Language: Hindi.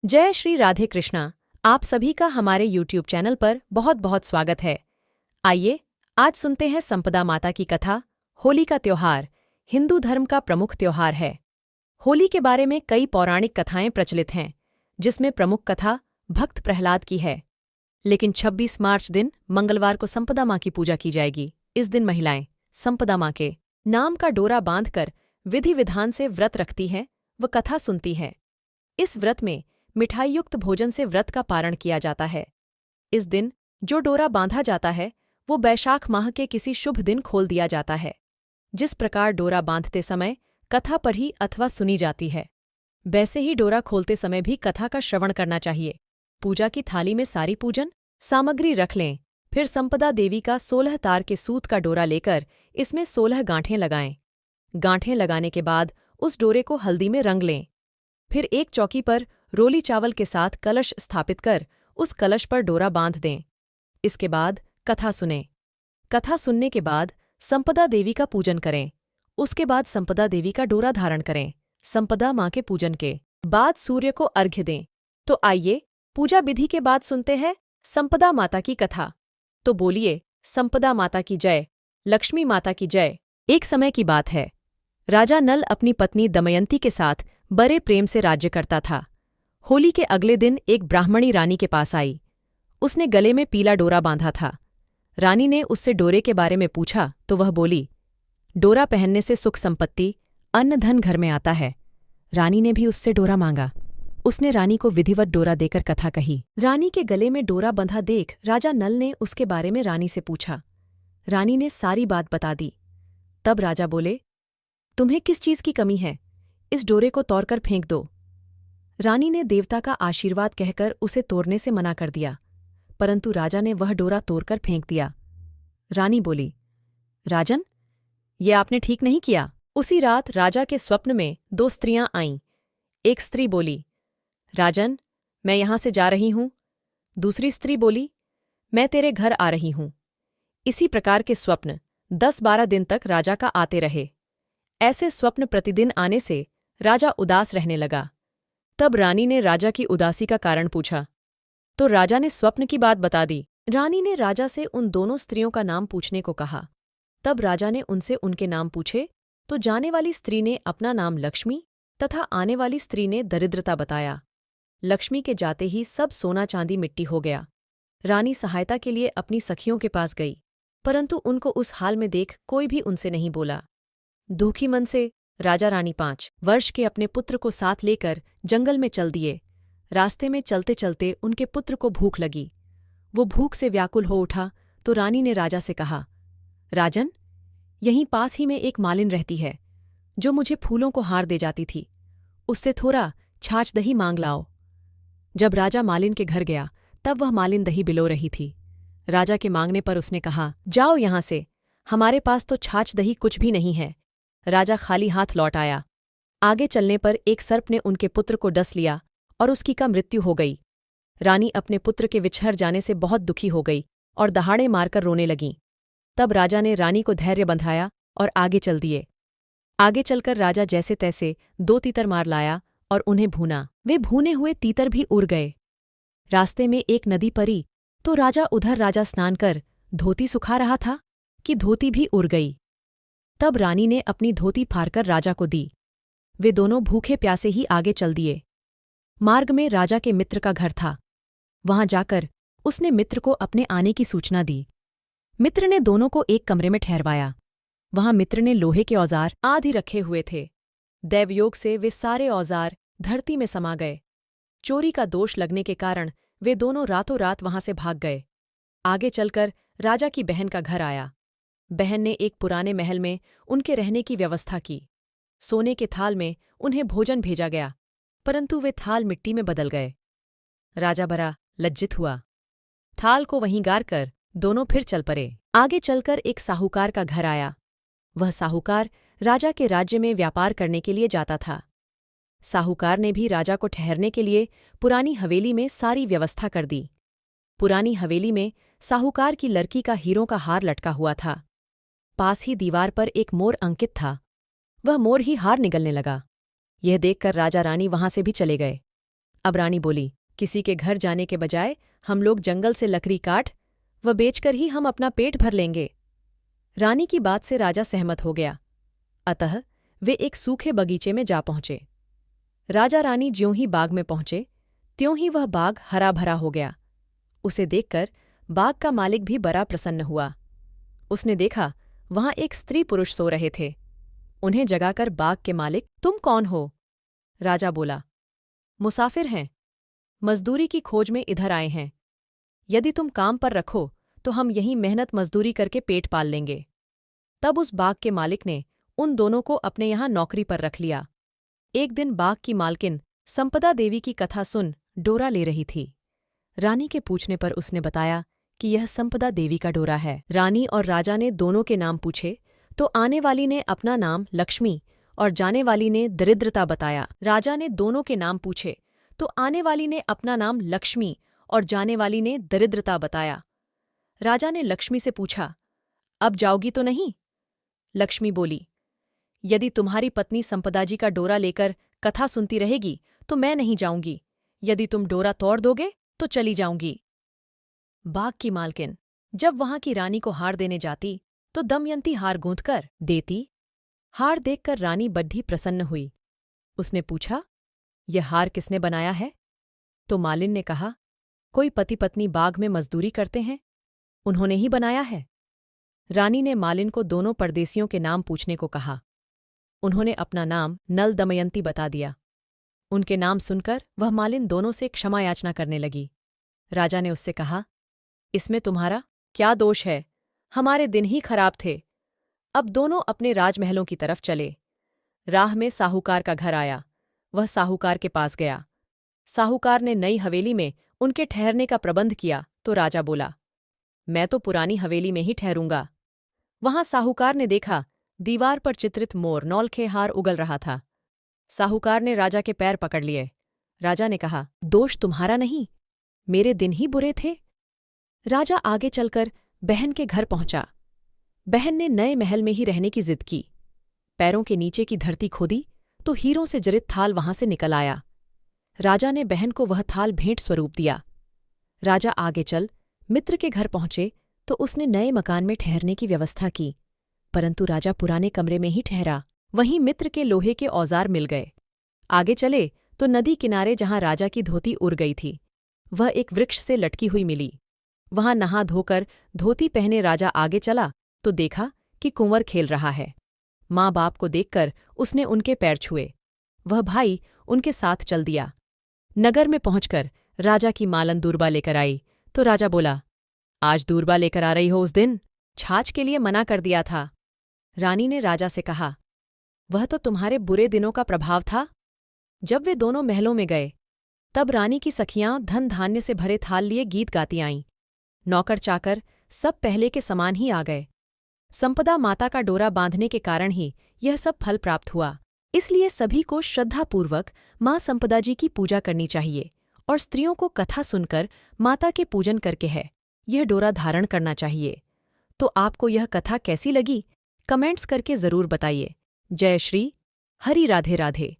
जय श्री राधे कृष्णा। आप सभी का हमारे YouTube चैनल पर बहुत बहुत स्वागत है। आइए आज सुनते हैं संपदा माता की कथा। होली का त्योहार हिंदू धर्म का प्रमुख त्योहार है। होली के बारे में कई पौराणिक कथाएं प्रचलित हैं, जिसमें प्रमुख कथा भक्त प्रहलाद की है। लेकिन 26 मार्च दिन मंगलवार को संपदा माँ की पूजा की जाएगी। इस दिन महिलाएं संपदा माँ के नाम का डोरा बांधकर विधि विधान से व्रत रखती हैं व कथा सुनती हैं। इस व्रत में मिठाईयुक्त भोजन से व्रत का पारण किया जाता है। इस दिन जो डोरा बांधा जाता है वो बैशाख माह के किसी शुभ दिन खोल दिया जाता है। जिस प्रकार डोरा बांधते समय कथा पढ़ी अथवा सुनी जाती है, वैसे ही डोरा खोलते समय भी कथा का श्रवण करना चाहिए। पूजा की थाली में सारी पूजन सामग्री रख लें। फिर संपदा देवी का 16 तार के सूत का डोरा लेकर इसमें 16 गांठें लगाएं। गांठें लगाने के बाद उस डोरे को हल्दी में रंग लें। फिर एक चौकी पर रोली चावल के साथ कलश स्थापित कर उस कलश पर डोरा बांध दें। इसके बाद कथा सुनें। कथा सुनने के बाद संपदा देवी का पूजन करें। उसके बाद संपदा देवी का डोरा धारण करें। संपदा माँ के पूजन के बाद सूर्य को अर्घ्य दें। तो आइए पूजा विधि के बाद सुनते हैं संपदा माता की कथा। तो बोलिए संपदा माता की जय, लक्ष्मी माता की जय। एक समय की बात है। राजा नल अपनी पत्नी दमयंती के साथ बड़े प्रेम से राज्य करता था। होली के अगले दिन एक ब्राह्मणी रानी के पास आई। उसने गले में पीला डोरा बांधा था। रानी ने उससे डोरे के बारे में पूछा तो वह बोली, डोरा पहनने से सुख संपत्ति अन्न धन घर में आता है। रानी ने भी उससे डोरा मांगा। उसने रानी को विधिवत डोरा देकर कथा कही। रानी के गले में डोरा बंधा देख राजा नल ने उसके बारे में रानी से पूछा। रानी ने सारी बात बता दी। तब राजा बोले, तुम्हें किस चीज की कमी है? इस डोरे को तोड़कर फेंक दो। रानी ने देवता का आशीर्वाद कहकर उसे तोड़ने से मना कर दिया, परंतु राजा ने वह डोरा तोड़कर फेंक दिया। रानी बोली, राजन, ये आपने ठीक नहीं किया। उसी रात राजा के स्वप्न में 2 स्त्रियां आईं। एक स्त्री बोली, राजन, मैं यहां से जा रही हूं। दूसरी स्त्री बोली, मैं तेरे घर आ रही हूं। इसी प्रकार के स्वप्न 10-12 दिन तक राजा का आते रहे। ऐसे स्वप्न प्रतिदिन आने से राजा उदास रहने लगा। तब रानी ने राजा की उदासी का कारण पूछा, तो राजा ने स्वप्न की बात बता दी। रानी ने राजा से उन दोनों स्त्रियों का नाम पूछने को कहा। तब राजा ने उनसे उनके नाम पूछे तो जाने वाली स्त्री ने अपना नाम लक्ष्मी तथा आने वाली स्त्री ने दरिद्रता बताया। लक्ष्मी के जाते ही सब सोना चांदी मिट्टी हो गया। रानी सहायता के लिए अपनी सखियों के पास गई, परंतु उनको उस हाल में देख कोई भी उनसे नहीं बोला। दुखी मन से राजा रानी 5 वर्ष के अपने पुत्र को साथ लेकर जंगल में चल दिए। रास्ते में चलते चलते उनके पुत्र को भूख लगी। वो भूख से व्याकुल हो उठा तो रानी ने राजा से कहा, राजन, यहीं पास ही में एक मालिन रहती है जो मुझे फूलों को हार दे जाती थी। उससे थोड़ा छाछ दही मांग लाओ। जब राजा मालिन के घर गया तब वह मालिन दही बिलो रही थी। राजा के मांगने पर उसने कहा, जाओ यहां से, हमारे पास तो छाछ दही कुछ भी नहीं है। राजा खाली हाथ लौट आया। आगे चलने पर एक सर्प ने उनके पुत्र को डस लिया और उसकी का मृत्यु हो गई। रानी अपने पुत्र के विछड़ जाने से बहुत दुखी हो गई और दहाड़े मारकर रोने लगीं। तब राजा ने रानी को धैर्य बंधाया और आगे चल दिए। आगे चलकर राजा जैसे तैसे 2 तीतर मार लाया और उन्हें भूना। वे भूने हुए तीतर भी उड़ गए। रास्ते में एक नदी पड़ी तो राजा स्नान कर धोती सुखा रहा था कि धोती भी उड़ गई। तब रानी ने अपनी धोती फाड़कर राजा को दी। वे दोनों भूखे प्यासे ही आगे चल दिए। मार्ग में राजा के मित्र का घर था। वहां जाकर उसने मित्र को अपने आने की सूचना दी। मित्र ने दोनों को एक कमरे में ठहरवाया। वहां मित्र ने लोहे के औजार आदि रखे हुए थे। दैवयोग से वे सारे औजार धरती में समा गए। चोरी का दोष लगने के कारण वे दोनों रातों रात वहां से भाग गए। आगे चलकर राजा की बहन का घर आया। बहन ने एक पुराने महल में उनके रहने की व्यवस्था की। सोने के थाल में उन्हें भोजन भेजा गया, परंतु वे थाल मिट्टी में बदल गए। राजा बड़ा लज्जित हुआ। थाल को वहीं गार कर दोनों फिर चल पड़े। आगे चलकर एक साहूकार का घर आया। वह साहूकार राजा के राज्य में व्यापार करने के लिए जाता था। साहूकार ने भी राजा को ठहरने के लिए पुरानी हवेली में सारी व्यवस्था कर दी। पुरानी हवेली में साहूकार की लड़की का हीरों का हार लटका हुआ था। पास ही दीवार पर एक मोर अंकित था। वह मोर ही हार निगलने लगा। यह देखकर राजा रानी वहां से भी चले गए। अब रानी बोली, किसी के घर जाने के बजाय हम लोग जंगल से लकड़ी काट व बेचकर ही हम अपना पेट भर लेंगे। रानी की बात से राजा सहमत हो गया। अतः वे एक सूखे बगीचे में जा पहुंचे। राजा रानी ज्यों ही बाग में पहुंचे त्यों ही वह बाग हरा भरा हो गया। उसे देखकर बाग का मालिक भी बड़ा प्रसन्न हुआ। उसने देखा वहां एक स्त्री पुरुष सो रहे थे। उन्हें जगाकर बाग के मालिक, तुम कौन हो? राजा बोला, मुसाफिर हैं, मजदूरी की खोज में इधर आए हैं। यदि तुम काम पर रखो तो हम यहीं मेहनत मजदूरी करके पेट पाल लेंगे। तब उस बाग के मालिक ने उन दोनों को अपने यहां नौकरी पर रख लिया। एक दिन बाग की मालकिन संपदा देवी की कथा सुन डोरा ले रही थी। रानी के पूछने पर उसने बताया कि यह संपदा देवी का डोरा है। रानी और राजा ने दोनों के नाम पूछे तो आने वाली ने अपना नाम लक्ष्मी और जाने वाली ने दरिद्रता बताया। राजा ने दोनों के नाम पूछे तो आने वाली ने अपना नाम लक्ष्मी और जाने वाली ने दरिद्रता बताया। राजा ने लक्ष्मी से पूछा, अब जाओगी तो नहीं? लक्ष्मी बोली, यदि तुम्हारी पत्नी संपदा जी का डोरा लेकर कथा सुनती रहेगी तो मैं नहीं जाऊंगी। यदि तुम डोरा तोड़ दोगे तो चली जाऊंगी। बाग की मालकिन जब वहां की रानी को हार देने जाती तो दमयंती हार गूंथकर देती। हार देखकर रानी बड्डी प्रसन्न हुई। उसने पूछा, यह हार किसने बनाया है? तो मालिन ने कहा, कोई पति पत्नी बाग में मजदूरी करते हैं, उन्होंने ही बनाया है। रानी ने मालिन को दोनों परदेसियों के नाम पूछने को कहा। उन्होंने अपना नाम नल दमयंती बता दिया। उनके नाम सुनकर वह मालिन दोनों से क्षमा याचना करने लगी। राजा ने उससे कहा, इसमें तुम्हारा क्या दोष है? हमारे दिन ही खराब थे। अब दोनों अपने राजमहलों की तरफ चले। राह में साहूकार का घर आया। वह साहूकार के पास गया। साहूकार ने नई हवेली में उनके ठहरने का प्रबंध किया तो राजा बोला, मैं तो पुरानी हवेली में ही ठहरूंगा। वहां साहूकार ने देखा दीवार पर चित्रित मोर नौलखे हार उगल रहा था। साहूकार ने राजा के पैर पकड़ लिए। राजा ने कहा, दोष तुम्हारा नहीं, मेरे दिन ही बुरे थे। राजा आगे चलकर बहन के घर पहुंचा। बहन ने नए महल में ही रहने की जिद की। पैरों के नीचे की धरती खोदी तो हीरों से जड़ित थाल वहां से निकल आया। राजा ने बहन को वह थाल भेंट स्वरूप दिया। राजा आगे चल मित्र के घर पहुंचे तो उसने नए मकान में ठहरने की व्यवस्था की, परंतु राजा पुराने कमरे में ही ठहरा। वहीं मित्र के लोहे के औजार मिल गए। आगे चले तो नदी किनारे जहां राजा की धोती उड़ गई थी वह एक वृक्ष से लटकी हुई मिली। वहां नहा धोकर धोती पहने राजा आगे चला तो देखा कि कुंवर खेल रहा है। माँ बाप को देखकर उसने उनके पैर छुए। वह भाई उनके साथ चल दिया। नगर में पहुंचकर राजा की मालन दूरबा लेकर आई तो राजा बोला, आज दूरबा लेकर आ रही हो? उस दिन छाछ के लिए मना कर दिया था। रानी ने राजा से कहा, वह तो तुम्हारे बुरे दिनों का प्रभाव था। जब वे दोनों महलों में गए तब रानी की सखियां धन धान्य से भरे थाल लिए गीत गाती आईं। नौकर चाकर सब पहले के समान ही आ गए। संपदा माता का डोरा बांधने के कारण ही यह सब फल प्राप्त हुआ। इसलिए सभी को श्रद्धापूर्वक माँ संपदा जी की पूजा करनी चाहिए और स्त्रियों को कथा सुनकर माता के पूजन करके है यह डोरा धारण करना चाहिए। तो आपको यह कथा कैसी लगी? कमेंट्स करके जरूर बताइए। जय श्री हरि राधे राधे।